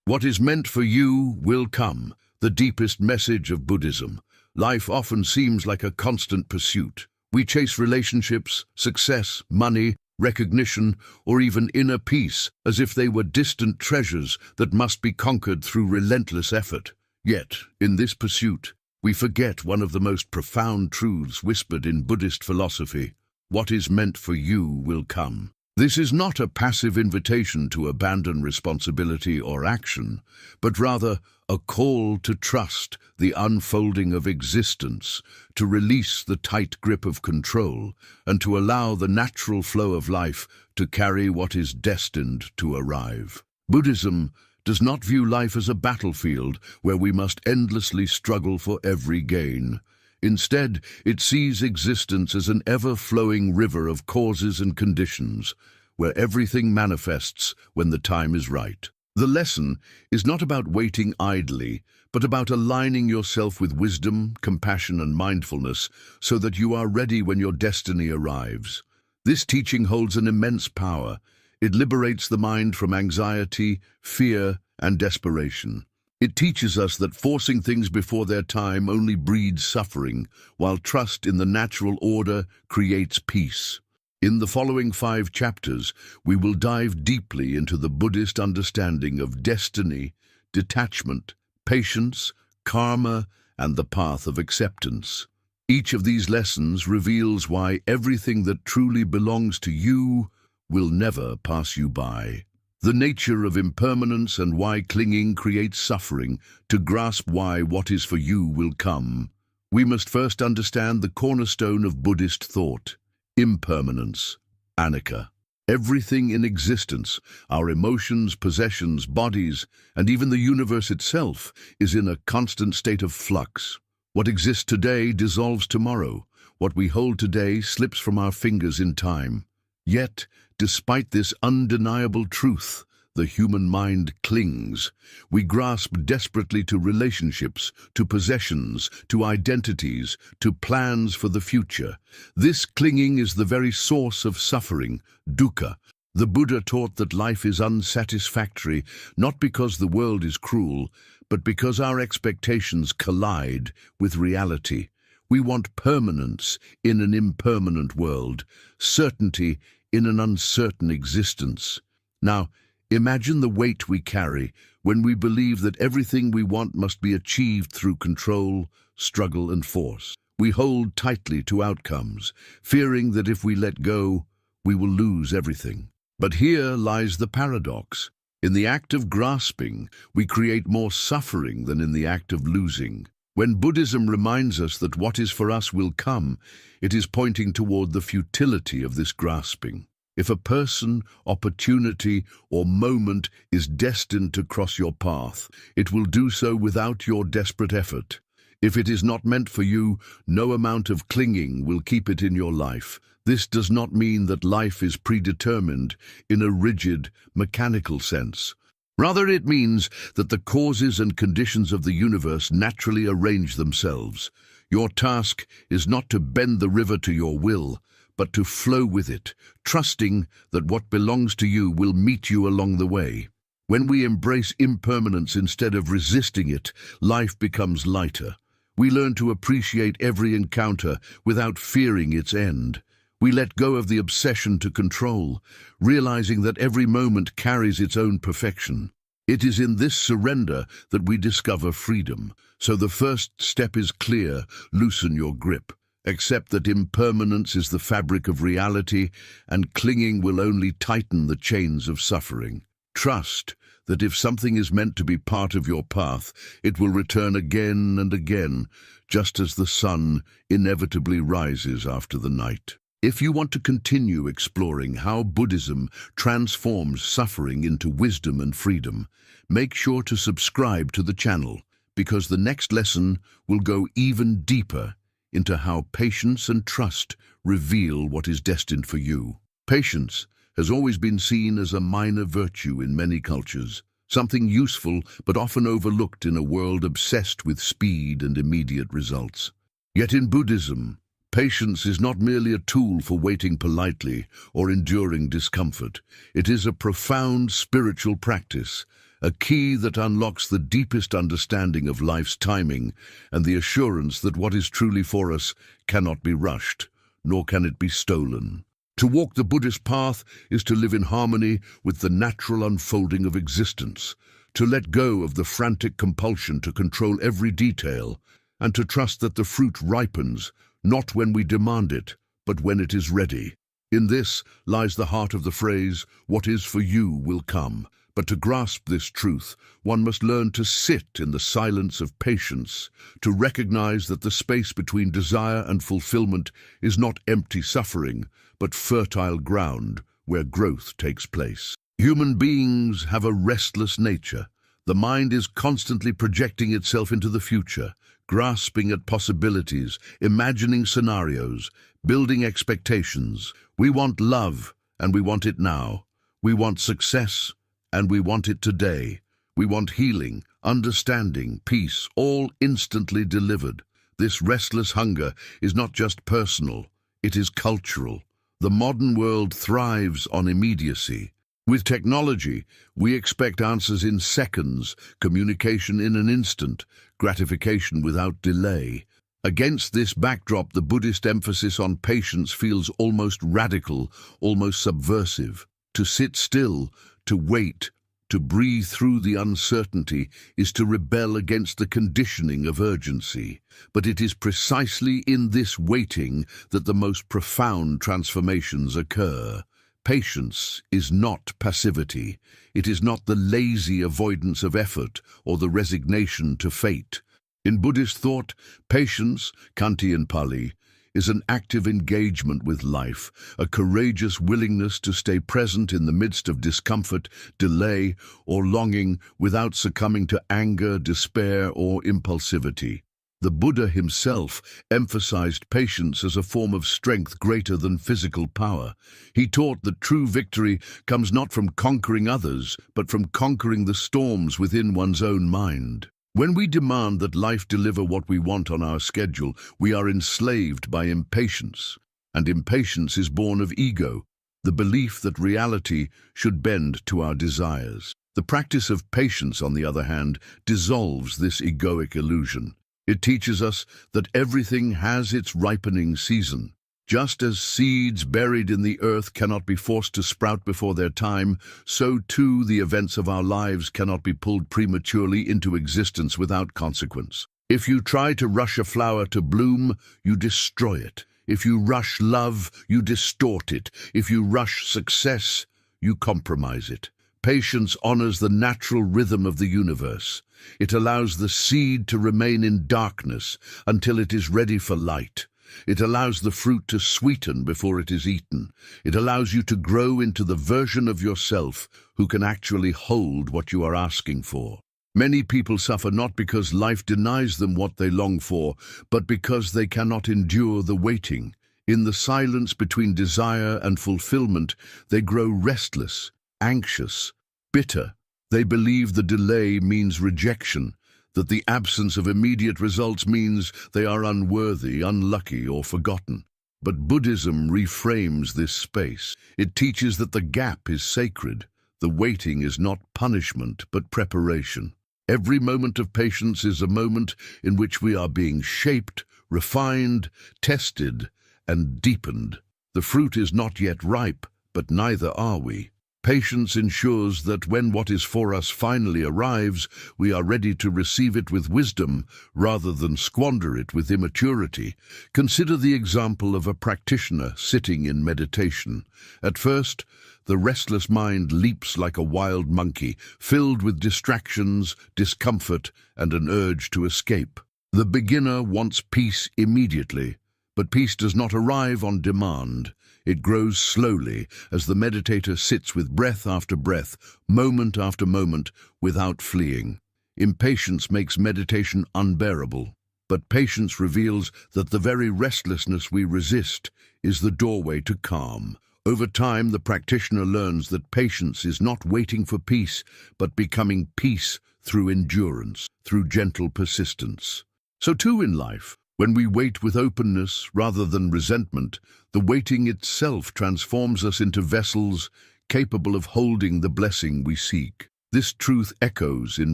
What is meant for you will come, the deepest message of Buddhism. Life often seems like a constant pursuit. We chase relationships, success, money, recognition, or even inner peace as if they were distant treasures that must be conquered through relentless effort. Yet, in this pursuit, we forget one of the most profound truths whispered in Buddhist philosophy. What is meant for you will come. This is not a passive invitation to abandon responsibility or action, but rather a call to trust the unfolding of existence, to release the tight grip of control, and to allow the natural flow of life to carry what is destined to arrive. Buddhism does not view life as a battlefield where we must endlessly struggle for every gain. Instead, it sees existence as an ever-flowing river of causes and conditions, where everything manifests when the time is right. The lesson is not about waiting idly, but about aligning yourself with wisdom, compassion, and mindfulness so that you are ready when your destiny arrives. This teaching holds an immense power. It liberates the mind from anxiety, fear, and desperation. It teaches us that forcing things before their time only breeds suffering, while trust in the natural order creates peace. In the following 5 chapters, we will dive deeply into the Buddhist understanding of destiny, detachment, patience, karma, and the path of acceptance. Each of these lessons reveals why everything that truly belongs to you will never pass you by. The nature of impermanence and why clinging creates suffering. To grasp why what is for you will come, we must first understand the cornerstone of Buddhist thought: impermanence, anicca. Everything in existence, our emotions, possessions, bodies, and even the universe itself, is in a constant state of flux. What exists today dissolves tomorrow. What we hold today slips from our fingers in time. Yet, despite this undeniable truth, the human mind clings. We grasp desperately to relationships, to possessions, to identities, to plans for the future. This clinging is the very source of suffering, dukkha. The Buddha taught that life is unsatisfactory, not because the world is cruel, but because our expectations collide with reality. We want permanence in an impermanent world, certainty in an uncertain existence. Now, imagine the weight we carry when we believe that everything we want must be achieved through control, struggle, and force. We hold tightly to outcomes, fearing that if we let go, we will lose everything. But here lies the paradox. In the act of grasping, we create more suffering than in the act of losing. When Buddhism reminds us that what is for us will come, it is pointing toward the futility of this grasping. If a person, opportunity, or moment is destined to cross your path, it will do so without your desperate effort. If it is not meant for you, no amount of clinging will keep it in your life. This does not mean that life is predetermined in a rigid, mechanical sense. Rather, it means that the causes and conditions of the universe naturally arrange themselves. Your task is not to bend the river to your will, but to flow with it, trusting that what belongs to you will meet you along the way. When we embrace impermanence instead of resisting it, life becomes lighter. We learn to appreciate every encounter without fearing its end. We let go of the obsession to control, realizing that every moment carries its own perfection. It is in this surrender that we discover freedom. So the first step is clear: loosen your grip. Accept that impermanence is the fabric of reality, and clinging will only tighten the chains of suffering. Trust that if something is meant to be part of your path, it will return again and again, just as the sun inevitably rises after the night. If you want to continue exploring how Buddhism transforms suffering into wisdom and freedom, make sure to subscribe to the channel, because the next lesson will go even deeper into how patience and trust reveal what is destined for you. Patience has always been seen as a minor virtue in many cultures, something useful but often overlooked in a world obsessed with speed and immediate results. Yet in Buddhism, patience is not merely a tool for waiting politely or enduring discomfort. It is a profound spiritual practice, a key that unlocks the deepest understanding of life's timing and the assurance that what is truly for us cannot be rushed, nor can it be stolen. To walk the Buddhist path is to live in harmony with the natural unfolding of existence, to let go of the frantic compulsion to control every detail, and to trust that the fruit ripens, not when we demand it, but when it is ready. In this lies the heart of the phrase, "What is for you will come." But to grasp this truth, one must learn to sit in the silence of patience, to recognize that the space between desire and fulfillment is not empty suffering, but fertile ground where growth takes place. Human beings have a restless nature. The mind is constantly projecting itself into the future, grasping at possibilities, imagining scenarios, building expectations. We want love, and we want it now. We want success, and we want it today. We want healing, understanding, peace, all instantly delivered. This restless hunger is not just personal, it is cultural. The modern world thrives on immediacy. With technology, we expect answers in seconds, communication in an instant, gratification without delay. Against this backdrop, the Buddhist emphasis on patience feels almost radical, almost subversive. To sit still, to wait, to breathe through the uncertainty is to rebel against the conditioning of urgency. But it is precisely in this waiting that the most profound transformations occur. Patience is not passivity. It is not the lazy avoidance of effort or the resignation to fate. In Buddhist thought, patience, Kanti in Pali, is an active engagement with life, a courageous willingness to stay present in the midst of discomfort, delay, or longing without succumbing to anger, despair, or impulsivity. The Buddha himself emphasized patience as a form of strength greater than physical power. He taught that true victory comes not from conquering others, but from conquering the storms within one's own mind. When we demand that life deliver what we want on our schedule, we are enslaved by impatience. And impatience is born of ego, the belief that reality should bend to our desires. The practice of patience, on the other hand, dissolves this egoic illusion. It teaches us that everything has its ripening season. Just as seeds buried in the earth cannot be forced to sprout before their time, so too the events of our lives cannot be pulled prematurely into existence without consequence. If you try to rush a flower to bloom, you destroy it. If you rush love, you distort it. If you rush success, you compromise it. Patience honors the natural rhythm of the universe. It allows the seed to remain in darkness until it is ready for light. It allows the fruit to sweeten before it is eaten. It allows you to grow into the version of yourself who can actually hold what you are asking for. Many people suffer not because life denies them what they long for, but because they cannot endure the waiting. In the silence between desire and fulfillment, they grow restless, anxious, bitter. They believe the delay means rejection, that the absence of immediate results means they are unworthy, unlucky, or forgotten. But Buddhism reframes this space. It teaches that the gap is sacred. The waiting is not punishment, but preparation. Every moment of patience is a moment in which we are being shaped, refined, tested, and deepened. The fruit is not yet ripe, but neither are we. Patience ensures that when what is for us finally arrives, we are ready to receive it with wisdom rather than squander it with immaturity. Consider the example of a practitioner sitting in meditation. At first, the restless mind leaps like a wild monkey, filled with distractions, discomfort, and an urge to escape. The beginner wants peace immediately, but peace does not arrive on demand. It grows slowly as the meditator sits with breath after breath, moment after moment, without fleeing. Impatience makes meditation unbearable, but patience reveals that the very restlessness we resist is the doorway to calm. Over time, the practitioner learns that patience is not waiting for peace, but becoming peace through endurance, through gentle persistence. So too in life, when we wait with openness rather than resentment, the waiting itself transforms us into vessels capable of holding the blessing we seek. This truth echoes in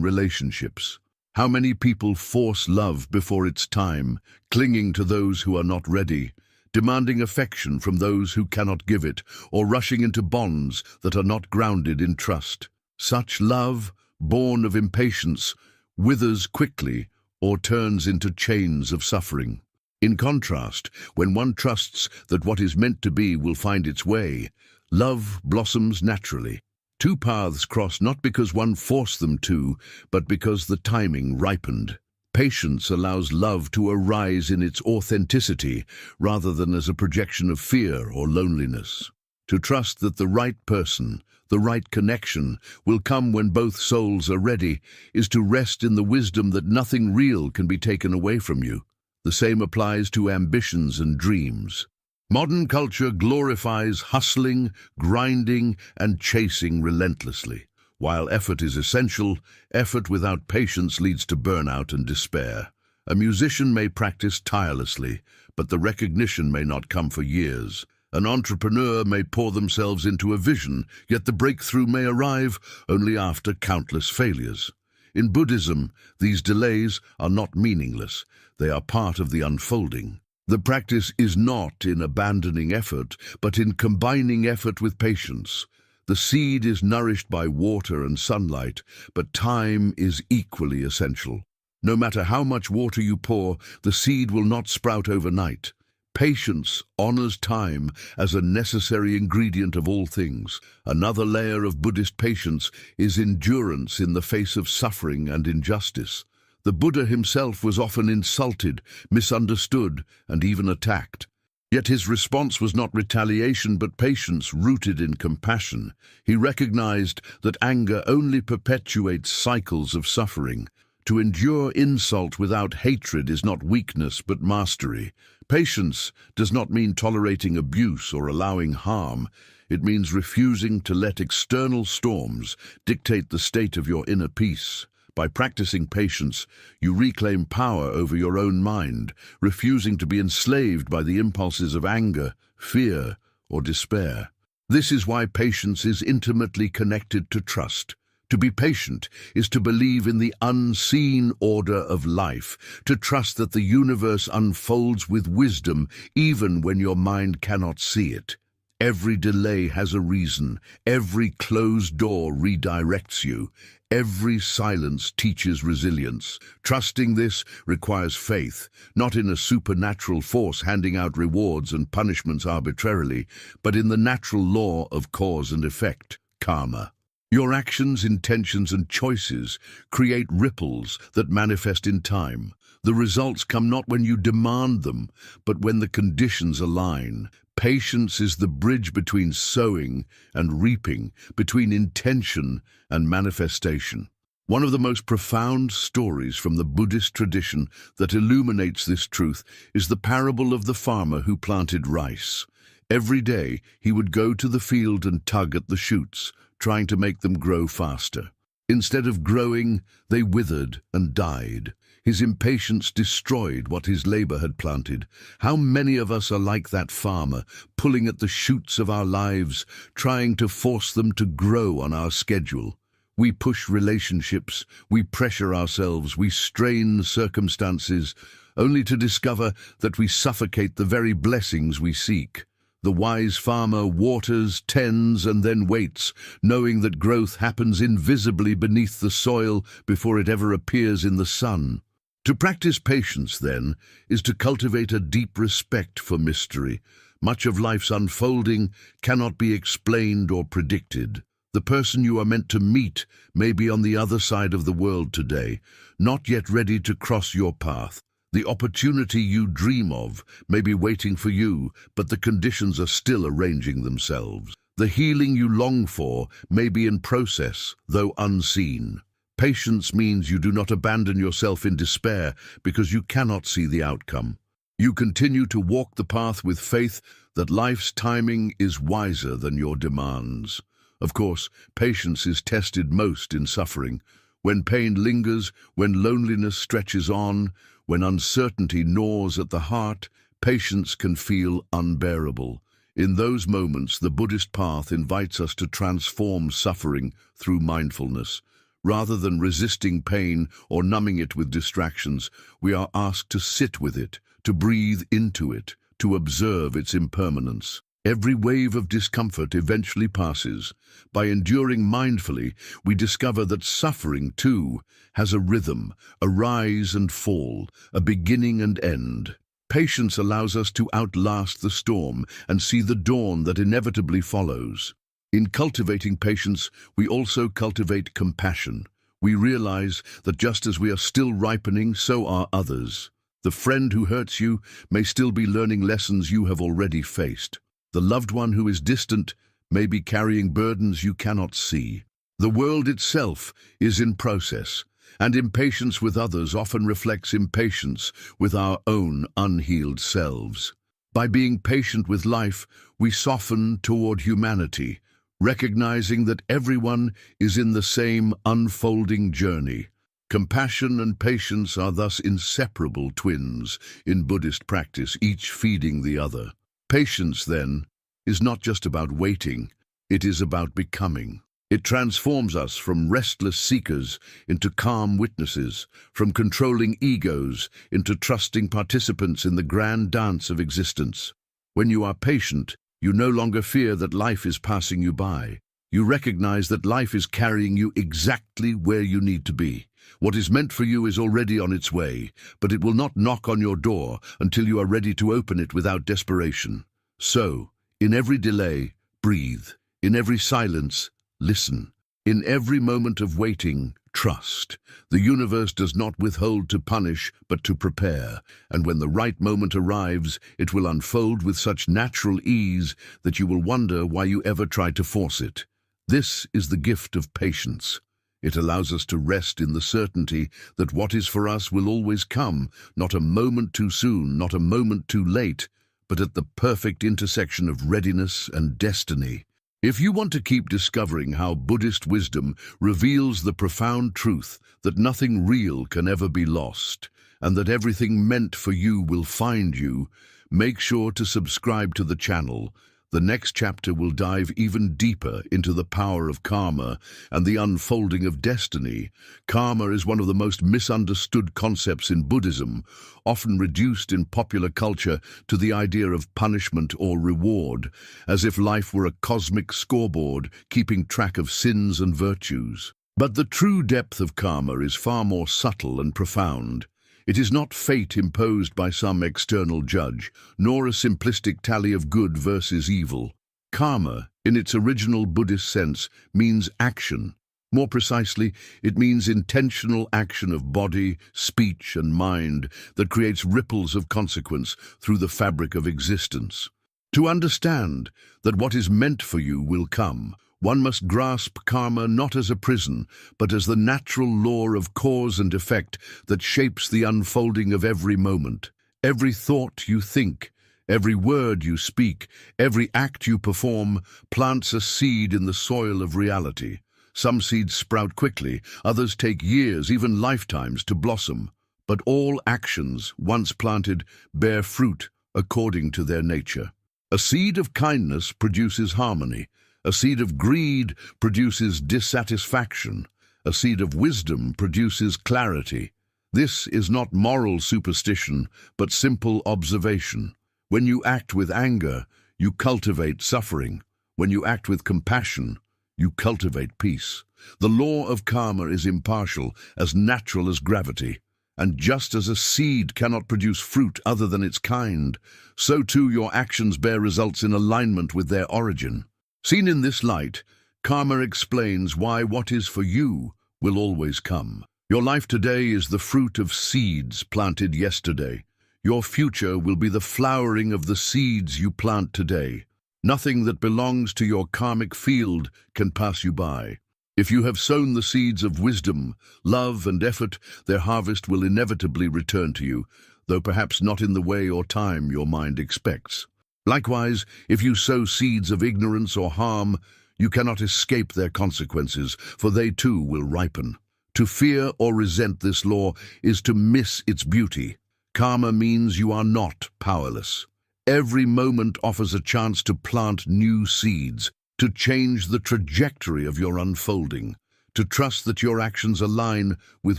relationships. How many people force love before its time, clinging to those who are not ready, demanding affection from those who cannot give it, or rushing into bonds that are not grounded in trust. Such love, born of impatience, withers quickly or turns into chains of suffering. In contrast, when one trusts that what is meant to be will find its way, love blossoms naturally. Two paths cross not because one forced them to, but because the timing ripened. Patience allows love to arise in its authenticity rather than as a projection of fear or loneliness. To trust that the right person, the right connection, will come when both souls are ready is to rest in the wisdom that nothing real can be taken away from you. The same applies to ambitions and dreams. Modern culture glorifies hustling, grinding, and chasing relentlessly. While effort is essential, effort without patience leads to burnout and despair. A musician may practice tirelessly, but the recognition may not come for years. An entrepreneur may pour themselves into a vision, yet the breakthrough may arrive only after countless failures. In Buddhism, these delays are not meaningless. They are part of the unfolding. The practice is not in abandoning effort, but in combining effort with patience. The seed is nourished by water and sunlight, but time is equally essential. No matter how much water you pour, the seed will not sprout overnight. Patience honors time as a necessary ingredient of all things. Another layer of Buddhist patience is endurance in the face of suffering and injustice. The Buddha himself was often insulted, misunderstood, and even attacked. Yet his response was not retaliation but patience rooted in compassion. He recognized that anger only perpetuates cycles of suffering. To endure insult without hatred is not weakness but mastery. Patience does not mean tolerating abuse or allowing harm. It means refusing to let external storms dictate the state of your inner peace. By practicing patience, you reclaim power over your own mind, refusing to be enslaved by the impulses of anger, fear, or despair. This is why patience is intimately connected to trust. To be patient is to believe in the unseen order of life, to trust that the universe unfolds with wisdom even when your mind cannot see it. Every delay has a reason. Every closed door redirects you. Every silence teaches resilience. Trusting this requires faith, not in a supernatural force handing out rewards and punishments arbitrarily, but in the natural law of cause and effect, karma. Your actions, intentions, and choices create ripples that manifest in time. The results come not when you demand them, but when the conditions align. Patience is the bridge between sowing and reaping, between intention and manifestation. One of the most profound stories from the Buddhist tradition that illuminates this truth is the parable of the farmer who planted rice. Every day he would go to the field and tug at the shoots, trying to make them grow faster. Instead of growing, they withered and died. His impatience destroyed what his labor had planted. How many of us are like that farmer, pulling at the shoots of our lives, trying to force them to grow on our schedule? We push relationships, we pressure ourselves, we strain circumstances, only to discover that we suffocate the very blessings we seek. The wise farmer waters, tends, and then waits, knowing that growth happens invisibly beneath the soil before it ever appears in the sun. To practice patience, then, is to cultivate a deep respect for mystery. Much of life's unfolding cannot be explained or predicted. The person you are meant to meet may be on the other side of the world today, not yet ready to cross your path. The opportunity you dream of may be waiting for you, but the conditions are still arranging themselves. The healing you long for may be in process, though unseen. Patience means you do not abandon yourself in despair because you cannot see the outcome. You continue to walk the path with faith that life's timing is wiser than your demands. Of course, patience is tested most in suffering. When pain lingers, when loneliness stretches on, when uncertainty gnaws at the heart, patience can feel unbearable. In those moments, the Buddhist path invites us to transform suffering through mindfulness. Rather than resisting pain or numbing it with distractions, we are asked to sit with it, to breathe into it, to observe its impermanence. Every wave of discomfort eventually passes. By enduring mindfully, we discover that suffering, too, has a rhythm, a rise and fall, a beginning and end. Patience allows us to outlast the storm and see the dawn that inevitably follows. In cultivating patience, we also cultivate compassion. We realize that just as we are still ripening, so are others. The friend who hurts you may still be learning lessons you have already faced. The loved one who is distant may be carrying burdens you cannot see. The world itself is in process, and impatience with others often reflects impatience with our own unhealed selves. By being patient with life, we soften toward humanity, recognizing that everyone is in the same unfolding journey. Compassion and patience are thus inseparable twins in Buddhist practice, each feeding the other. Patience, then, is not just about waiting, it is about becoming. It transforms us from restless seekers into calm witnesses, from controlling egos into trusting participants in the grand dance of existence. When you are patient, you no longer fear that life is passing you by. You recognize that life is carrying you exactly where you need to be. What is meant for you is already on its way, but it will not knock on your door until you are ready to open it without desperation. So, in every delay, breathe. In every silence, listen. In every moment of waiting, trust. The universe does not withhold to punish, but to prepare, and when the right moment arrives, it will unfold with such natural ease that you will wonder why you ever tried to force it. This is the gift of patience. It allows us to rest in the certainty that what is for us will always come, not a moment too soon, not a moment too late, but at the perfect intersection of readiness and destiny. If you want to keep discovering how Buddhist wisdom reveals the profound truth that nothing real can ever be lost, and that everything meant for you will find you, make sure to subscribe to the channel. The next chapter will dive even deeper into the power of karma and the unfolding of destiny. Karma is one of the most misunderstood concepts in Buddhism, often reduced in popular culture to the idea of punishment or reward, as if life were a cosmic scoreboard keeping track of sins and virtues. But the true depth of karma is far more subtle and profound. It is not fate imposed by some external judge, nor a simplistic tally of good versus evil. Karma, in its original Buddhist sense, means action. More precisely, it means intentional action of body, speech, and mind that creates ripples of consequence through the fabric of existence. To understand that what is meant for you will come, one must grasp karma not as a prison, but as the natural law of cause and effect that shapes the unfolding of every moment. Every thought you think, every word you speak, every act you perform plants a seed in the soil of reality. Some seeds sprout quickly, others take years, even lifetimes, to blossom. But all actions, once planted, bear fruit according to their nature. A seed of kindness produces harmony. A seed of greed produces dissatisfaction. A seed of wisdom produces clarity. This is not moral superstition, but simple observation. When you act with anger, you cultivate suffering. When you act with compassion, you cultivate peace. The law of karma is impartial, as natural as gravity. And just as a seed cannot produce fruit other than its kind, so too your actions bear results in alignment with their origin. Seen in this light, karma explains why what is for you will always come. Your life today is the fruit of seeds planted yesterday. Your future will be the flowering of the seeds you plant today. Nothing that belongs to your karmic field can pass you by. If you have sown the seeds of wisdom, love, and effort, their harvest will inevitably return to you, though perhaps not in the way or time your mind expects. Likewise, if you sow seeds of ignorance or harm, you cannot escape their consequences, for they too will ripen. To fear or resent this law is to miss its beauty. Karma means you are not powerless. Every moment offers a chance to plant new seeds, to change the trajectory of your unfolding, to trust that your actions align with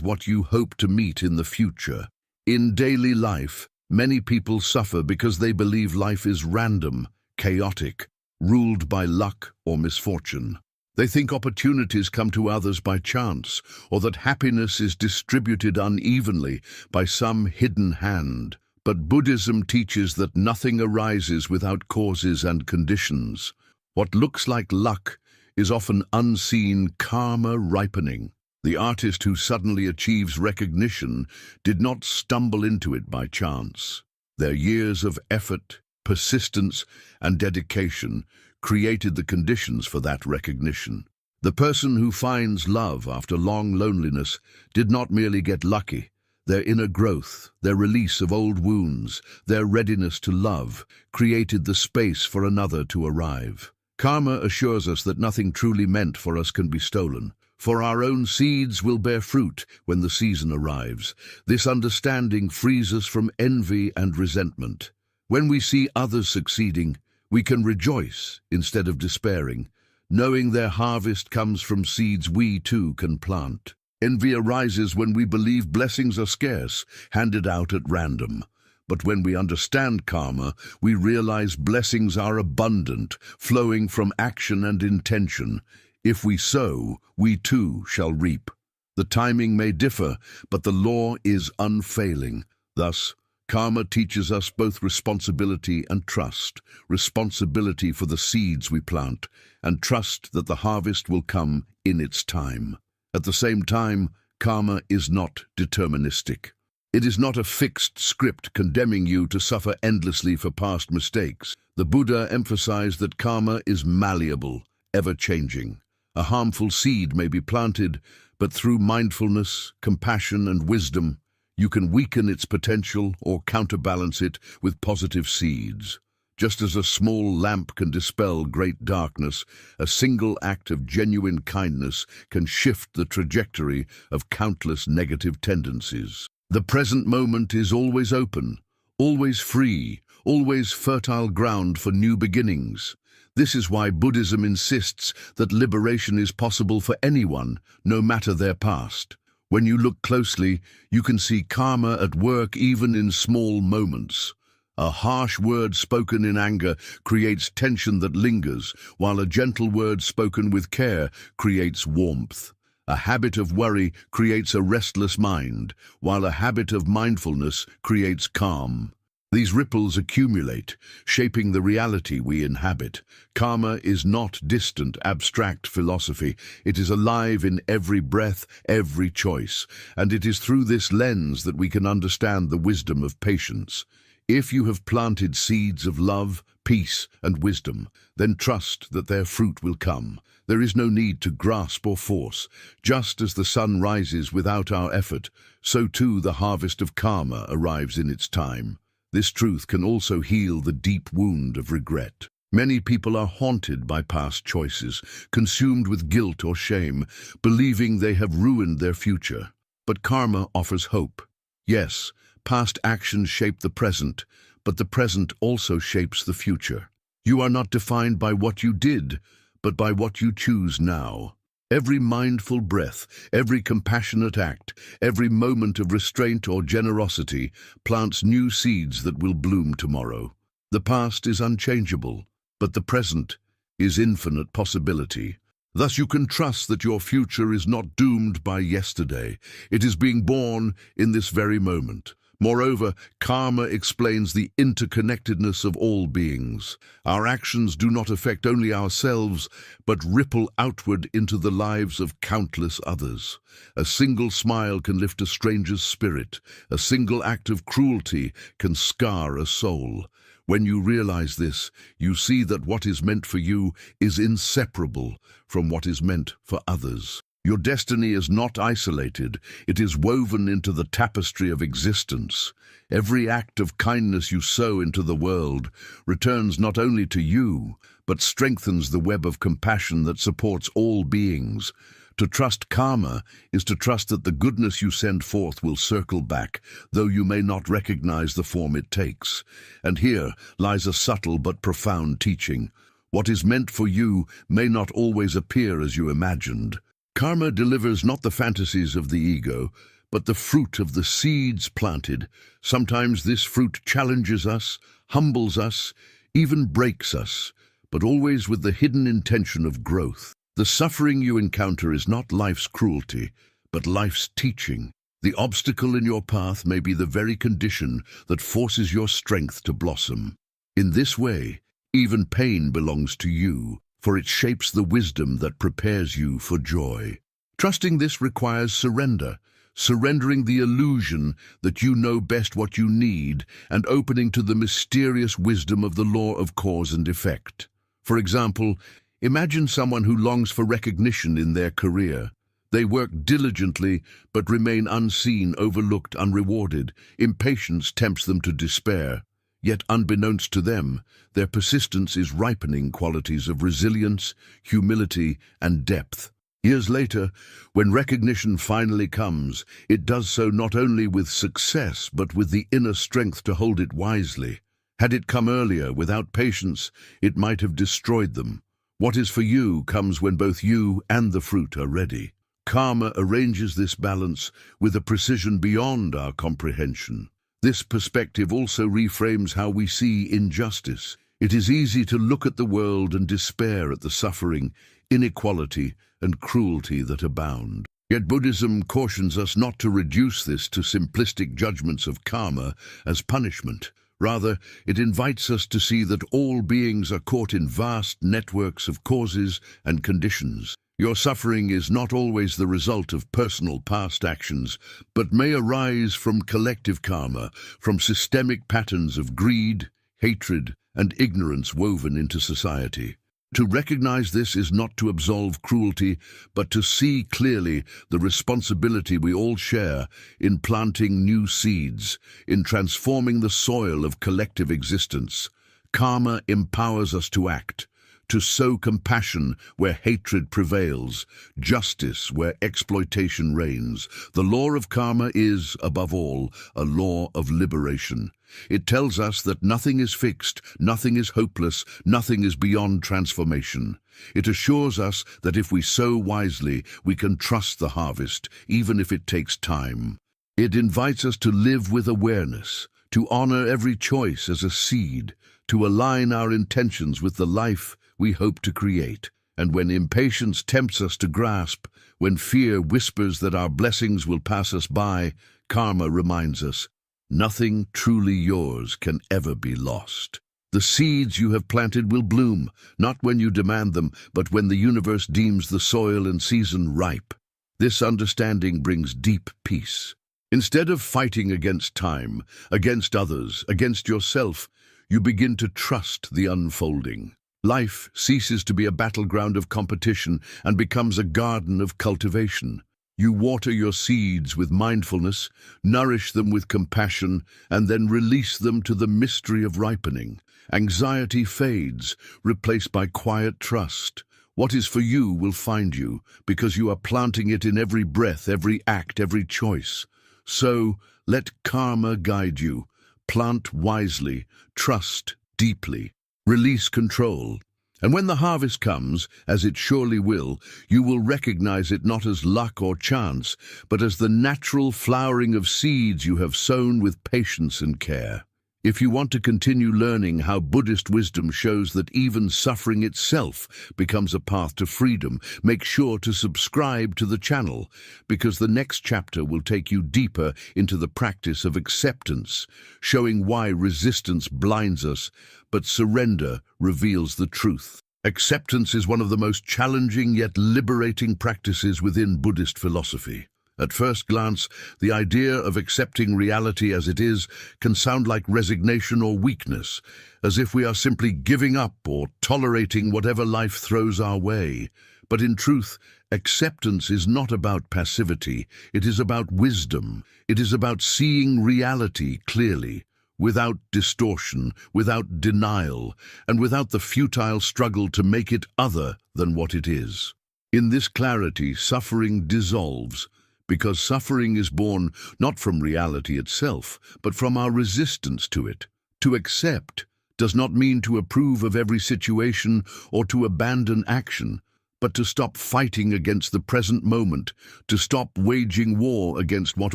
what you hope to meet in the future. In daily life, many people suffer because they believe life is random, chaotic, ruled by luck or misfortune. They think opportunities come to others by chance, or that happiness is distributed unevenly by some hidden hand. But Buddhism teaches that nothing arises without causes and conditions. What looks like luck is often unseen karma ripening. The artist who suddenly achieves recognition did not stumble into it by chance. Their years of effort, persistence, and dedication created the conditions for that recognition. The person who finds love after long loneliness did not merely get lucky. Their inner growth, their release of old wounds, their readiness to love, created the space for another to arrive. Karma assures us that nothing truly meant for us can be stolen, for our own seeds will bear fruit when the season arrives. This understanding frees us from envy and resentment. When we see others succeeding, we can rejoice instead of despairing, knowing their harvest comes from seeds we too can plant. Envy arises when we believe blessings are scarce, handed out at random. But when we understand karma, we realize blessings are abundant, flowing from action and intention. If we sow, we too shall reap. The timing may differ, but the law is unfailing. Thus, karma teaches us both responsibility and trust. Responsibility for the seeds we plant, and trust that the harvest will come in its time. At the same time, karma is not deterministic. It is not a fixed script condemning you to suffer endlessly for past mistakes. The Buddha emphasized that karma is malleable, ever-changing. A harmful seed may be planted, but through mindfulness, compassion, and wisdom, you can weaken its potential or counterbalance it with positive seeds. Just as a small lamp can dispel great darkness, a single act of genuine kindness can shift the trajectory of countless negative tendencies. The present moment is always open, always free, always fertile ground for new beginnings. This is why Buddhism insists that liberation is possible for anyone, no matter their past. When you look closely, you can see karma at work even in small moments. A harsh word spoken in anger creates tension that lingers, while a gentle word spoken with care creates warmth. A habit of worry creates a restless mind, while a habit of mindfulness creates calm. These ripples accumulate, shaping the reality we inhabit. Karma is not distant, abstract philosophy. It is alive in every breath, every choice, and it is through this lens that we can understand the wisdom of patience. If you have planted seeds of love, peace, and wisdom, then trust that their fruit will come. There is no need to grasp or force. Just as the sun rises without our effort, so too the harvest of karma arrives in its time. This truth can also heal the deep wound of regret. Many people are haunted by past choices, consumed with guilt or shame, believing they have ruined their future. But karma offers hope. Yes, past actions shape the present, but the present also shapes the future. You are not defined by what you did, but by what you choose now. Every mindful breath, every compassionate act, every moment of restraint or generosity plants new seeds that will bloom tomorrow. The past is unchangeable, but the present is infinite possibility. Thus you can trust that your future is not doomed by yesterday. It is being born in this very moment. Moreover, karma explains the interconnectedness of all beings. Our actions do not affect only ourselves, but ripple outward into the lives of countless others. A single smile can lift a stranger's spirit. A single act of cruelty can scar a soul. When you realize this, you see that what is meant for you is inseparable from what is meant for others. Your destiny is not isolated, it is woven into the tapestry of existence. Every act of kindness you sow into the world returns not only to you, but strengthens the web of compassion that supports all beings. To trust karma is to trust that the goodness you send forth will circle back, though you may not recognize the form it takes. And here lies a subtle but profound teaching. What is meant for you may not always appear as you imagined. Karma delivers not the fantasies of the ego, but the fruit of the seeds planted. Sometimes this fruit challenges us, humbles us, even breaks us, but always with the hidden intention of growth. The suffering you encounter is not life's cruelty, but life's teaching. The obstacle in your path may be the very condition that forces your strength to blossom. In this way, even pain belongs to you, for it shapes the wisdom that prepares you for joy. Trusting this requires surrender, surrendering the illusion that you know best what you need and opening to the mysterious wisdom of the law of cause and effect. For example, imagine someone who longs for recognition in their career. They work diligently but remain unseen, overlooked, unrewarded. Impatience tempts them to despair. Yet unbeknownst to them, their persistence is ripening qualities of resilience, humility, and depth. Years later, when recognition finally comes, it does so not only with success but with the inner strength to hold it wisely. Had it come earlier, without patience, it might have destroyed them. What is for you comes when both you and the fruit are ready. Karma arranges this balance with a precision beyond our comprehension. This perspective also reframes how we see injustice. It is easy to look at the world and despair at the suffering, inequality, and cruelty that abound. Yet Buddhism cautions us not to reduce this to simplistic judgments of karma as punishment. Rather, it invites us to see that all beings are caught in vast networks of causes and conditions. Your suffering is not always the result of personal past actions, but may arise from collective karma, from systemic patterns of greed, hatred, and ignorance woven into society. To recognize this is not to absolve cruelty, but to see clearly the responsibility we all share in planting new seeds, in transforming the soil of collective existence. Karma empowers us to act, to sow compassion where hatred prevails, justice where exploitation reigns. The law of karma is, above all, a law of liberation. It tells us that nothing is fixed, nothing is hopeless, nothing is beyond transformation. It assures us that if we sow wisely, we can trust the harvest, even if it takes time. It invites us to live with awareness, to honor every choice as a seed, to align our intentions with the life we hope to create. And when impatience tempts us to grasp, when fear whispers that our blessings will pass us by, karma reminds us, nothing truly yours can ever be lost. The seeds you have planted will bloom, not when you demand them, but when the universe deems the soil and season ripe. This understanding brings deep peace. Instead of fighting against time, against others, against yourself, you begin to trust the unfolding. Life ceases to be a battleground of competition and becomes a garden of cultivation. You water your seeds with mindfulness, nourish them with compassion, and then release them to the mystery of ripening. Anxiety fades, replaced by quiet trust. What is for you will find you, because you are planting it in every breath, every act, every choice. So, let karma guide you. Plant wisely, trust deeply, release control. And when the harvest comes, as it surely will, you will recognize it not as luck or chance, but as the natural flowering of seeds you have sown with patience and care. If you want to continue learning how Buddhist wisdom shows that even suffering itself becomes a path to freedom, make sure to subscribe to the channel, because the next chapter will take you deeper into the practice of acceptance, showing why resistance blinds us, but surrender reveals the truth. Acceptance is one of the most challenging yet liberating practices within Buddhist philosophy. At first glance, the idea of accepting reality as it is can sound like resignation or weakness, as if we are simply giving up or tolerating whatever life throws our way. But in truth, acceptance is not about passivity, it is about wisdom. It is about seeing reality clearly, without distortion, without denial, and without the futile struggle to make it other than what it is. In this clarity, suffering dissolves, because suffering is born not from reality itself, but from our resistance to it. To accept does not mean to approve of every situation or to abandon action, but to stop fighting against the present moment, to stop waging war against what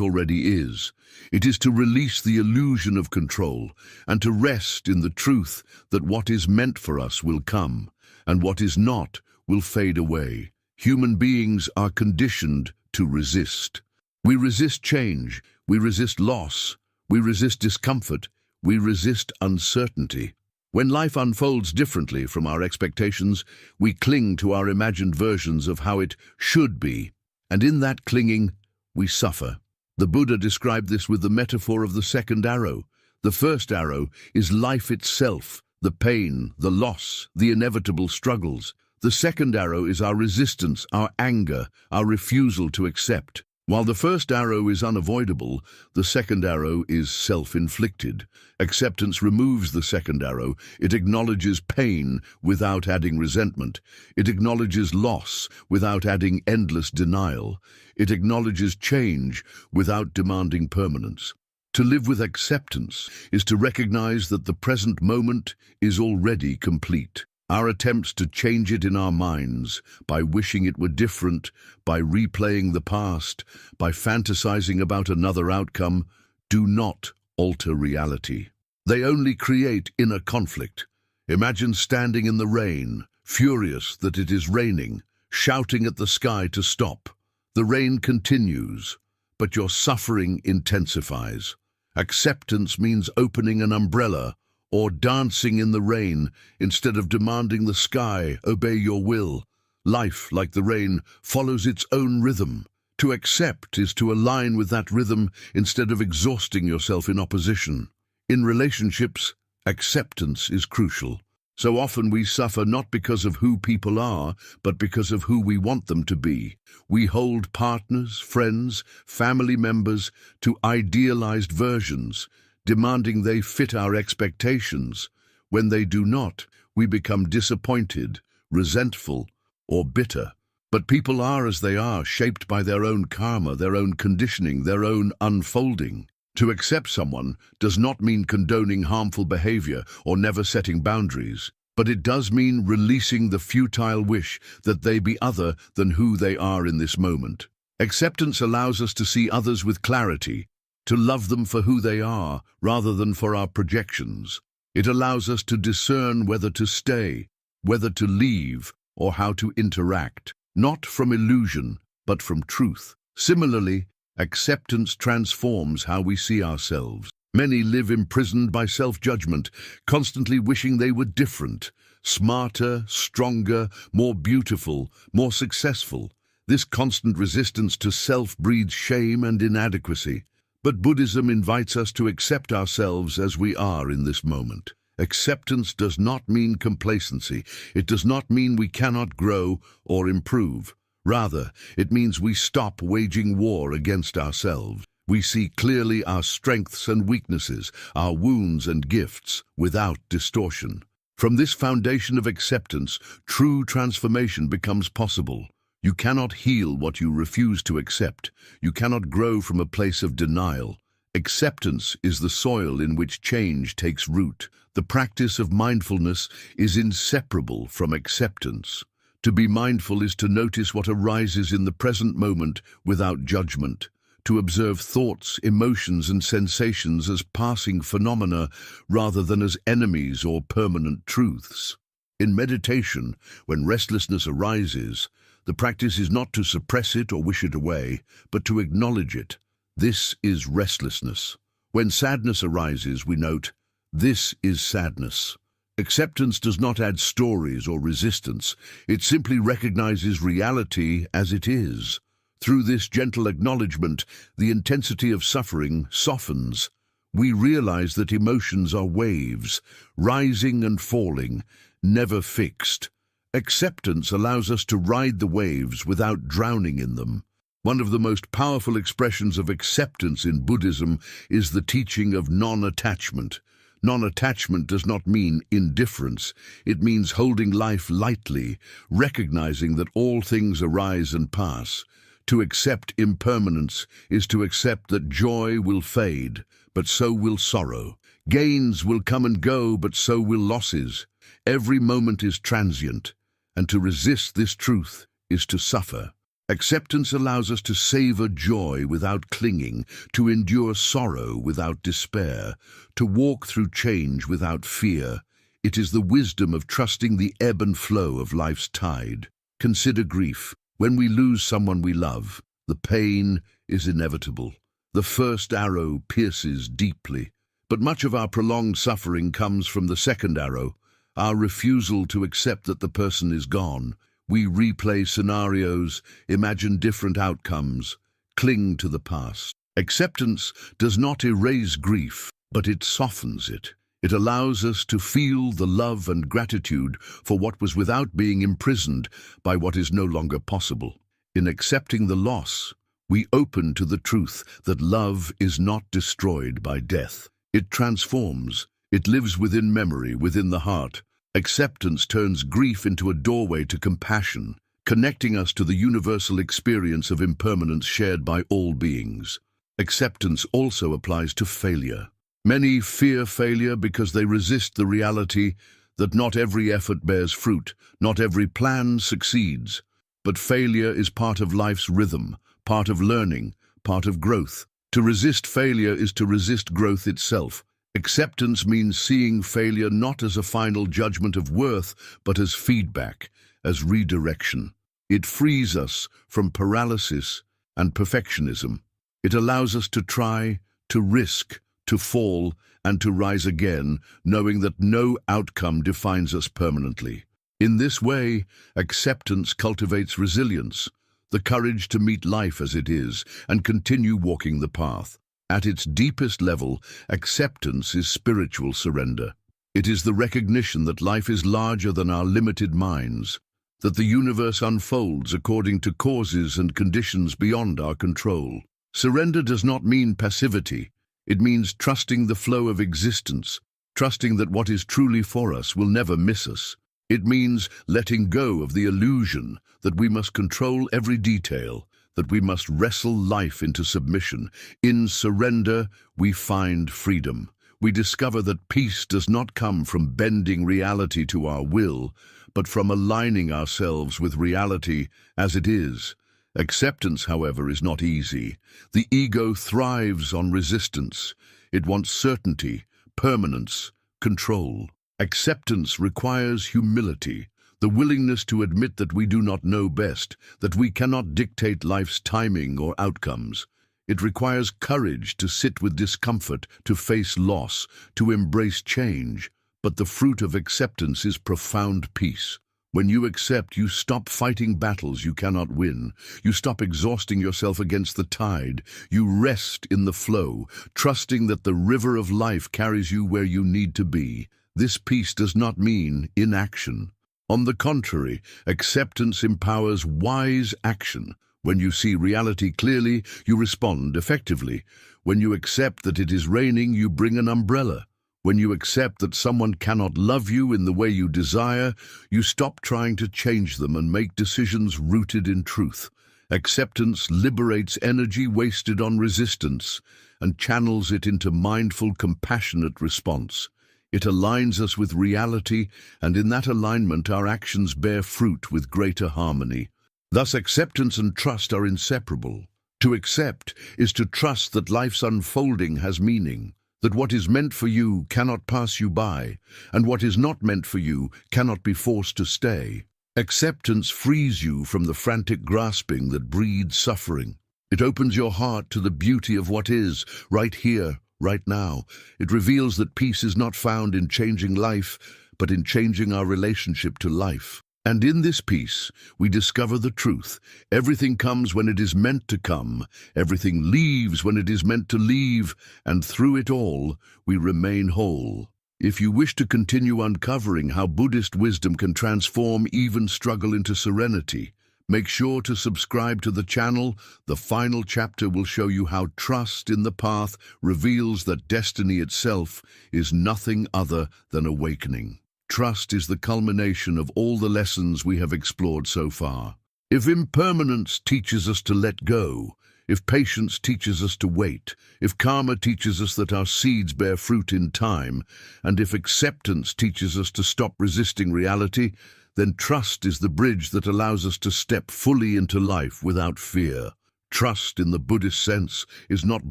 already is. It is to release the illusion of control and to rest in the truth that what is meant for us will come, and what is not will fade away. Human beings are conditioned to resist. We resist change, we resist loss, we resist discomfort, we resist uncertainty. When life unfolds differently from our expectations, we cling to our imagined versions of how it should be, and in that clinging, we suffer. The Buddha described this with the metaphor of the second arrow. The first arrow is life itself, the pain, the loss, the inevitable struggles. The second arrow is our resistance, our anger, our refusal to accept. While the first arrow is unavoidable, the second arrow is self-inflicted. Acceptance removes the second arrow. It acknowledges pain without adding resentment. It acknowledges loss without adding endless denial. It acknowledges change without demanding permanence. To live with acceptance is to recognize that the present moment is already complete. Our attempts to change it in our minds, by wishing it were different, by replaying the past, by fantasizing about another outcome, do not alter reality. They only create inner conflict. Imagine standing in the rain, furious that it is raining, shouting at the sky to stop. The rain continues, but your suffering intensifies. Acceptance means opening an umbrella or dancing in the rain instead of demanding the sky obey your will. Life, like the rain, follows its own rhythm. To accept is to align with that rhythm instead of exhausting yourself in opposition. In relationships, acceptance is crucial. So often we suffer not because of who people are, but because of who we want them to be. We hold partners, friends, family members to idealized versions, demanding they fit our expectations. When they do not, we become disappointed, resentful, or bitter. But people are as they are, shaped by their own karma, their own conditioning, their own unfolding. To accept someone does not mean condoning harmful behavior or never setting boundaries, but it does mean releasing the futile wish that they be other than who they are in this moment. Acceptance allows us to see others with clarity, to love them for who they are rather than for our projections. It allows us to discern whether to stay, whether to leave, or how to interact, not from illusion, but from truth. Similarly, acceptance transforms how we see ourselves. Many live imprisoned by self-judgment, constantly wishing they were different, smarter, stronger, more beautiful, more successful. This constant resistance to self breeds shame and inadequacy. But Buddhism invites us to accept ourselves as we are in this moment. Acceptance does not mean complacency. It does not mean we cannot grow or improve. Rather, it means we stop waging war against ourselves. We see clearly our strengths and weaknesses, our wounds and gifts, without distortion. From this foundation of acceptance, true transformation becomes possible. You cannot heal what you refuse to accept. You cannot grow from a place of denial. Acceptance is the soil in which change takes root. The practice of mindfulness is inseparable from acceptance. To be mindful is to notice what arises in the present moment without judgment, to observe thoughts, emotions, and sensations as passing phenomena rather than as enemies or permanent truths. In meditation, when restlessness arises, the practice is not to suppress it or wish it away, but to acknowledge it. This is restlessness. When sadness arises, we note, this is sadness. Acceptance does not add stories or resistance. It simply recognizes reality as it is. Through this gentle acknowledgement, the intensity of suffering softens. We realize that emotions are waves, rising and falling, never fixed. Acceptance allows us to ride the waves without drowning in them. One of the most powerful expressions of acceptance in Buddhism is the teaching of non-attachment. Non-attachment does not mean indifference. It means holding life lightly, recognizing that all things arise and pass. To accept impermanence is to accept that joy will fade, but so will sorrow. Gains will come and go, but so will losses. Every moment is transient, and to resist this truth is to suffer. Acceptance allows us to savor joy without clinging, to endure sorrow without despair, to walk through change without fear. It is the wisdom of trusting the ebb and flow of life's tide. Consider grief. When we lose someone we love, the pain is inevitable. The first arrow pierces deeply, but much of our prolonged suffering comes from the second arrow, our refusal to accept that the person is gone. We replay scenarios, imagine different outcomes, cling to the past. Acceptance does not erase grief, but it softens it. It allows us to feel the love and gratitude for what was without being imprisoned by what is no longer possible. In accepting the loss, we open to the truth that love is not destroyed by death. It transforms. It lives within memory, within the heart. Acceptance turns grief into a doorway to compassion, connecting us to the universal experience of impermanence shared by all beings. Acceptance also applies to failure. Many fear failure because they resist the reality that not every effort bears fruit, not every plan succeeds. But failure is part of life's rhythm, part of learning, part of growth. To resist failure is to resist growth itself. Acceptance means seeing failure not as a final judgment of worth, but as feedback, as redirection. It frees us from paralysis and perfectionism. It allows us to try, to risk, to fall, and to rise again, knowing that no outcome defines us permanently. In this way, acceptance cultivates resilience, the courage to meet life as it is and continue walking the path. At its deepest level, acceptance is spiritual surrender. It is the recognition that life is larger than our limited minds, that the universe unfolds according to causes and conditions beyond our control. Surrender does not mean passivity. It means trusting the flow of existence, trusting that what is truly for us will never miss us. It means letting go of the illusion that we must control every detail, that we must wrestle life into submission. In surrender, we find freedom. We discover that peace does not come from bending reality to our will, but from aligning ourselves with reality as it is. Acceptance, however, is not easy. The ego thrives on resistance. It wants certainty, permanence, control. Acceptance requires humility, the willingness to admit that we do not know best, that we cannot dictate life's timing or outcomes. It requires courage to sit with discomfort, to face loss, to embrace change. But the fruit of acceptance is profound peace. When you accept, you stop fighting battles you cannot win. You stop exhausting yourself against the tide. You rest in the flow, trusting that the river of life carries you where you need to be. This peace does not mean inaction. On the contrary, acceptance empowers wise action. When you see reality clearly, you respond effectively. When you accept that it is raining, you bring an umbrella. When you accept that someone cannot love you in the way you desire, you stop trying to change them and make decisions rooted in truth. Acceptance liberates energy wasted on resistance and channels it into mindful, compassionate response. It aligns us with reality, and in that alignment our actions bear fruit with greater harmony. Thus, acceptance and trust are inseparable. To accept is to trust that life's unfolding has meaning, that what is meant for you cannot pass you by, and what is not meant for you cannot be forced to stay. Acceptance frees you from the frantic grasping that breeds suffering. It opens your heart to the beauty of what is, right here, right now. It reveals that peace is not found in changing life, but in changing our relationship to life. And in this peace, we discover the truth. Everything comes when it is meant to come. Everything leaves when it is meant to leave. And through it all, we remain whole. If you wish to continue uncovering how Buddhist wisdom can transform even struggle into serenity, Make sure to subscribe to the channel. The final chapter will show you how trust in the path reveals that destiny itself is nothing other than awakening. Trust is the culmination of all the lessons we have explored so far. If impermanence teaches us to let go, if patience teaches us to wait, if karma teaches us that our seeds bear fruit in time, and if acceptance teaches us to stop resisting reality, then trust is the bridge that allows us to step fully into life without fear. Trust, in the Buddhist sense, is not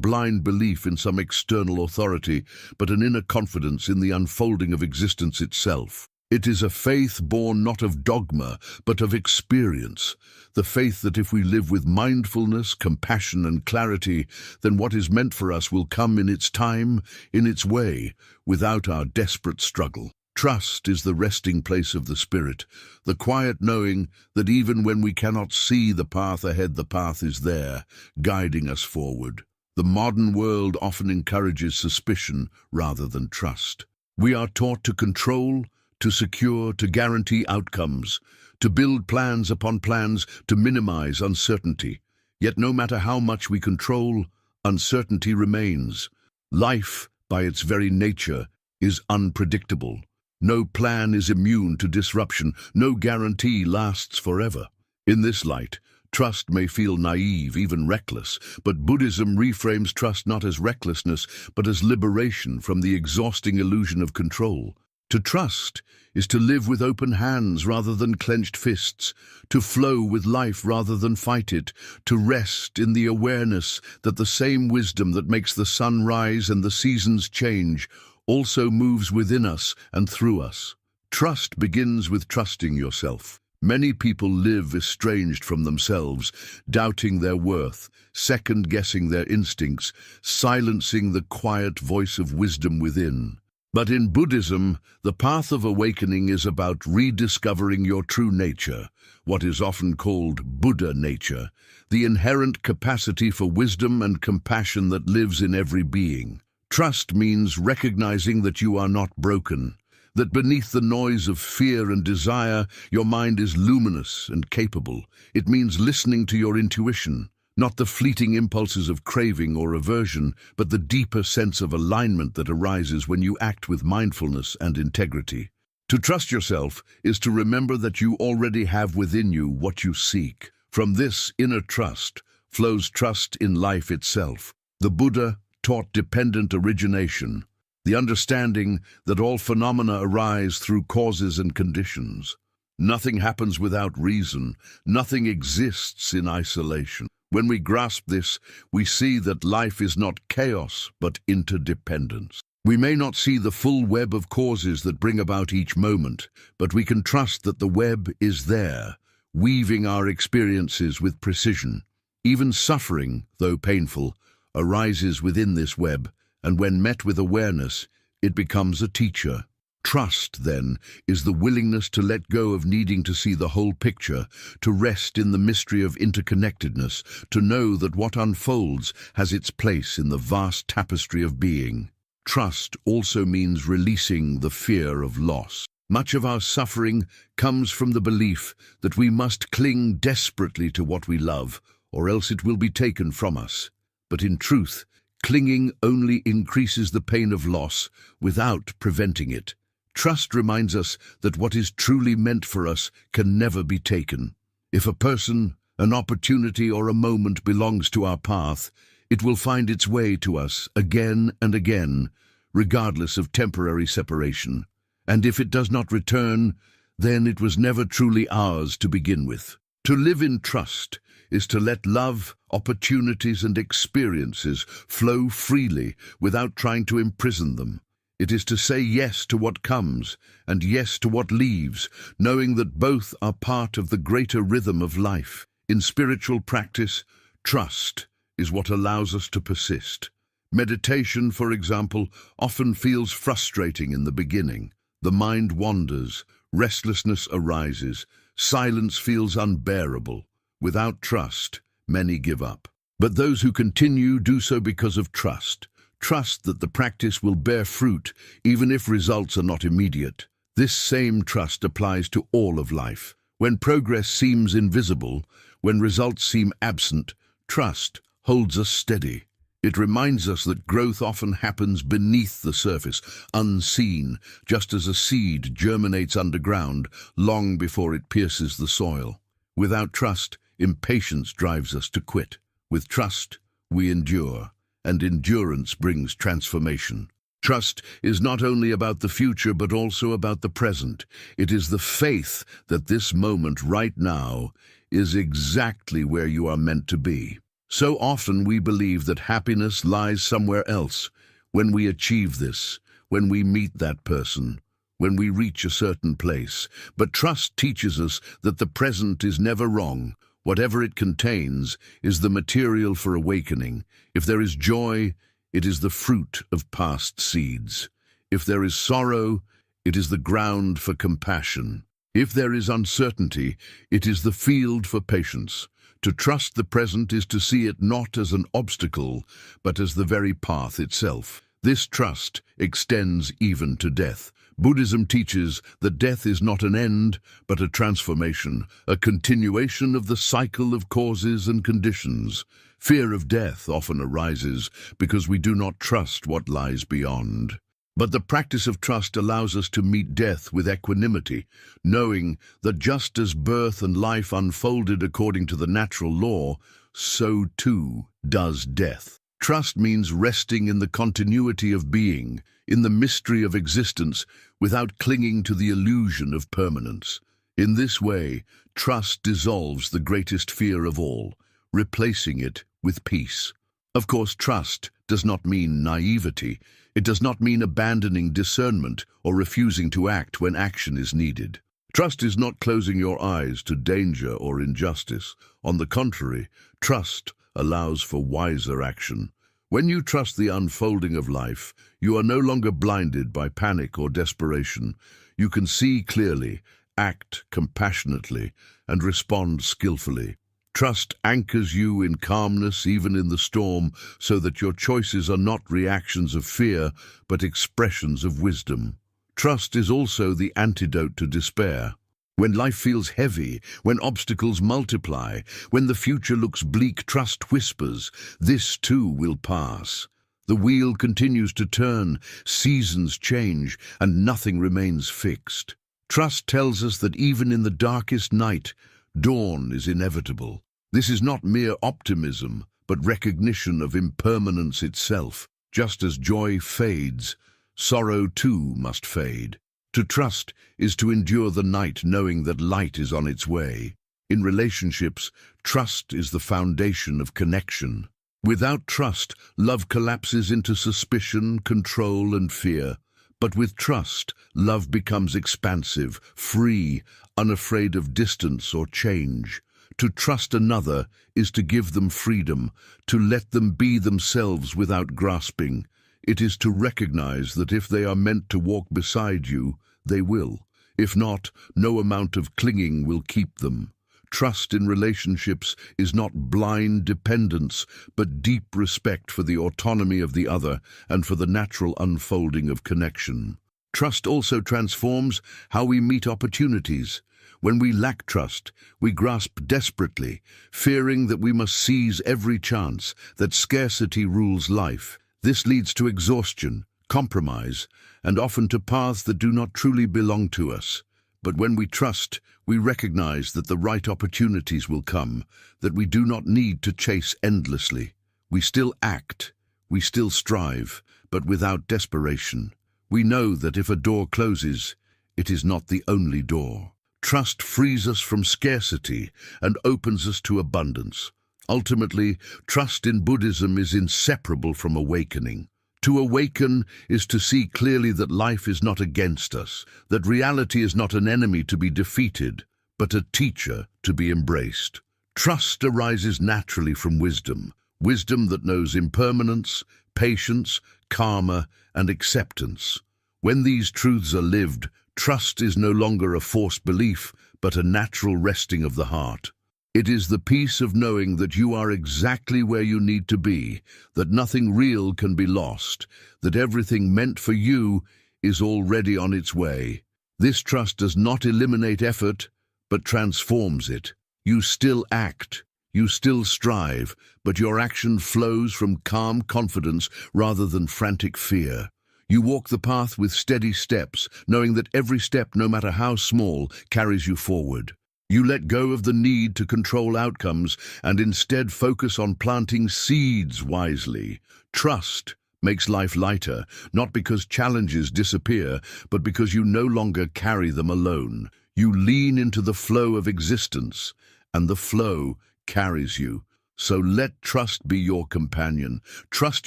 blind belief in some external authority, but an inner confidence in the unfolding of existence itself. It is a faith born not of dogma, but of experience. The faith that if we live with mindfulness, compassion, and clarity, then what is meant for us will come in its time, in its way, without our desperate struggle. Trust is the resting place of the spirit, the quiet knowing that even when we cannot see the path ahead, the path is there, guiding us forward. The modern world often encourages suspicion rather than trust. We are taught to control, to secure, to guarantee outcomes, to build plans upon plans, to minimize uncertainty. Yet no matter how much we control, uncertainty remains. Life, by its very nature, is unpredictable. No plan is immune to disruption. No guarantee lasts forever. In this light, trust may feel naive, even reckless, but Buddhism reframes trust not as recklessness, but as liberation from the exhausting illusion of control. To trust is to live with open hands rather than clenched fists, to flow with life rather than fight it, to rest in the awareness that the same wisdom that makes the sun rise and the seasons change also moves within us and through us. Trust begins with trusting yourself. Many people live estranged from themselves, doubting their worth, second-guessing their instincts, silencing the quiet voice of wisdom within. But in Buddhism, the path of awakening is about rediscovering your true nature, what is often called Buddha nature, the inherent capacity for wisdom and compassion that lives in every being. Trust means recognizing that you are not broken, that beneath the noise of fear and desire, your mind is luminous and capable. It means listening to your intuition, not the fleeting impulses of craving or aversion, but the deeper sense of alignment that arises when you act with mindfulness and integrity. To trust yourself is to remember that you already have within you what you seek. From this inner trust flows trust in life itself. The Buddha taught dependent origination, the understanding that all phenomena arise through causes and conditions. Nothing happens without reason. Nothing exists in isolation. When we grasp this, we see that life is not chaos, but interdependence. We may not see the full web of causes that bring about each moment, but we can trust that the web is there, weaving our experiences with precision. Even suffering, though painful, arises within this web, and when met with awareness, it becomes a teacher. Trust, then, is the willingness to let go of needing to see the whole picture, to rest in the mystery of interconnectedness, to know that what unfolds has its place in the vast tapestry of being. Trust also means releasing the fear of loss. Much of our suffering comes from the belief that we must cling desperately to what we love, or else it will be taken from us. But in truth, clinging only increases the pain of loss without preventing it. Trust reminds us that what is truly meant for us can never be taken. If a person, an opportunity, or a moment belongs to our path, it will find its way to us again and again, regardless of temporary separation. And if it does not return, then it was never truly ours to begin with. To live in trust is to let love, opportunities, and experiences flow freely without trying to imprison them. It is to say yes to what comes and yes to what leaves, knowing that both are part of the greater rhythm of life. In spiritual practice, trust is what allows us to persist. Meditation, for example, often feels frustrating in the beginning. The mind wanders, restlessness arises, silence feels unbearable. Without trust, many give up. But those who continue do so because of trust. Trust that the practice will bear fruit, even if results are not immediate. This same trust applies to all of life. When progress seems invisible, when results seem absent, trust holds us steady. It reminds us that growth often happens beneath the surface, unseen, just as a seed germinates underground long before it pierces the soil. Without trust, impatience drives us to quit. With trust, we endure, and endurance brings transformation. Trust is not only about the future but also about the present. It is the faith that this moment right now is exactly where you are meant to be. So often we believe that happiness lies somewhere else. When we achieve this, when we meet that person, when we reach a certain place. But trust teaches us that the present is never wrong. Whatever it contains is the material for awakening. If there is joy, it is the fruit of past seeds. If there is sorrow, it is the ground for compassion. If there is uncertainty, it is the field for patience. To trust the present is to see it not as an obstacle, but as the very path itself. This trust extends even to death. Buddhism teaches that death is not an end, but a transformation, a continuation of the cycle of causes and conditions. Fear of death often arises because we do not trust what lies beyond. But the practice of trust allows us to meet death with equanimity, knowing that just as birth and life unfolded according to the natural law, so too does death. Trust means resting in the continuity of being, in the mystery of existence, without clinging to the illusion of permanence. In this way, trust dissolves the greatest fear of all, replacing it with peace. Of course, trust does not mean naivety. It does not mean abandoning discernment or refusing to act when action is needed. Trust is not closing your eyes to danger or injustice. On the contrary, trust allows for wiser action. When you trust the unfolding of life, you are no longer blinded by panic or desperation. You can see clearly, act compassionately, and respond skillfully. Trust anchors you in calmness even in the storm, so that your choices are not reactions of fear, but expressions of wisdom. Trust is also the antidote to despair. When life feels heavy, when obstacles multiply, when the future looks bleak, trust whispers, "This too will pass." The wheel continues to turn, seasons change, and nothing remains fixed. Trust tells us that even in the darkest night, dawn is inevitable. This is not mere optimism, but recognition of impermanence itself. Just as joy fades, sorrow too must fade. To trust is to endure the night knowing that light is on its way. In relationships, trust is the foundation of connection. Without trust, love collapses into suspicion, control, and fear. But with trust, love becomes expansive, free, unafraid of distance or change. To trust another is to give them freedom, to let them be themselves without grasping. It is to recognize that if they are meant to walk beside you, they will. If not, no amount of clinging will keep them. Trust in relationships is not blind dependence, but deep respect for the autonomy of the other and for the natural unfolding of connection. Trust also transforms how we meet opportunities. When we lack trust, we grasp desperately, fearing that we must seize every chance, that scarcity rules life. This leads to exhaustion, compromise, and often to paths that do not truly belong to us. But when we trust, we recognize that the right opportunities will come, that we do not need to chase endlessly. We still act, we still strive, but without desperation. We know that if a door closes, it is not the only door. Trust frees us from scarcity and opens us to abundance. Ultimately, trust in Buddhism is inseparable from awakening. To awaken is to see clearly that life is not against us, that reality is not an enemy to be defeated, but a teacher to be embraced. Trust arises naturally from wisdom, wisdom that knows impermanence, patience, karma, and acceptance. When these truths are lived, trust is no longer a forced belief, but a natural resting of the heart. It is the peace of knowing that you are exactly where you need to be, that nothing real can be lost, that everything meant for you is already on its way. This trust does not eliminate effort, but transforms it. You still act, you still strive, but your action flows from calm confidence rather than frantic fear. You walk the path with steady steps, knowing that every step, no matter how small, carries you forward. You let go of the need to control outcomes and instead focus on planting seeds wisely. Trust makes life lighter, not because challenges disappear, but because you no longer carry them alone. You lean into the flow of existence, and the flow carries you. So let trust be your companion. Trust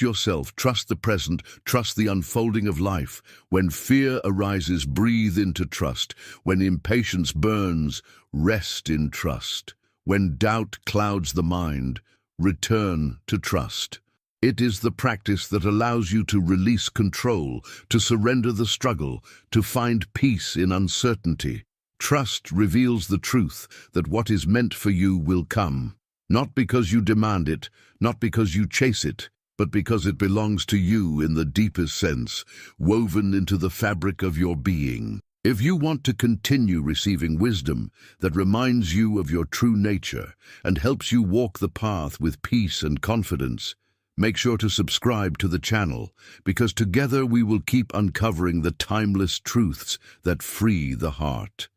yourself, trust the present, trust the unfolding of life. When fear arises, breathe into trust. When impatience burns, rest in trust. When doubt clouds the mind, return to trust. It is the practice that allows you to release control, to surrender the struggle, to find peace in uncertainty. Trust reveals the truth that what is meant for you will come. Not because you demand it, not because you chase it, but because it belongs to you in the deepest sense, woven into the fabric of your being. If you want to continue receiving wisdom that reminds you of your true nature and helps you walk the path with peace and confidence, make sure to subscribe to the channel, because together we will keep uncovering the timeless truths that free the heart.